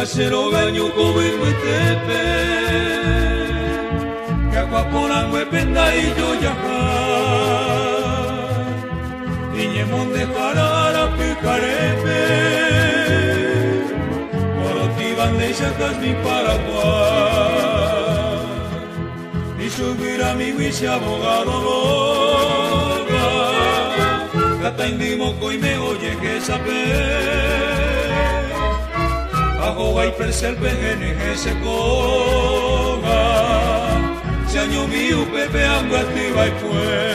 Cero gaño como en Muetepe, que acuapolan huependa y yo ya y ñemón de jarara picarepe, corotiban de chacas mi Paraguay, y subir a mi huiche abogado loga, cata indimoco y me oye que saber. Bajo vai per ser PNG se coga, se año mío pepe ando activa y pues.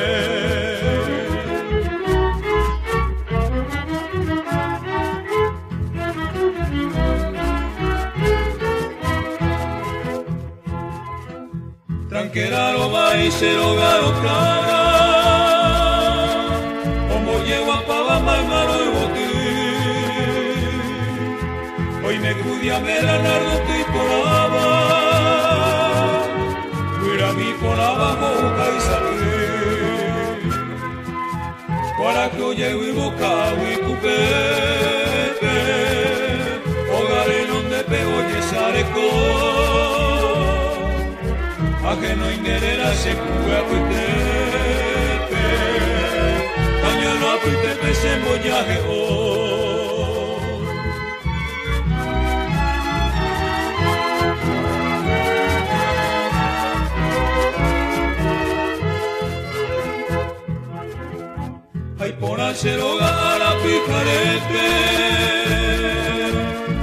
Tranqueraro va y se logaro cara, como llego a pava mal malo y botín. Hoy me cudia me la nardo y polaba, mira mi polaba boca y salir. Para que oye y boca y cupepe, hogar en donde pego y sareco, a que no ingerera se cuya cuitepe, caña no cuitepe se mollaje ay por hacer hogar a picarete,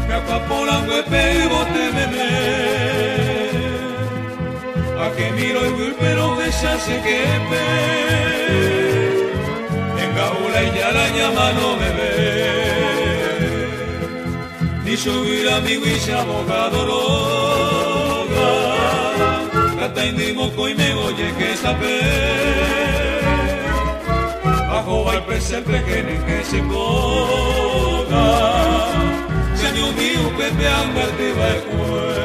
que acapolan huepe y bote meme, a que miro el pero que se hace quepe, venga una y ya la llama no me ve, ni subir a mi guisa abogado loga, cata indimoco y me oye que saber. Bajo va el sempre que se coga, se año mío pepe anda arriba el cuerpo.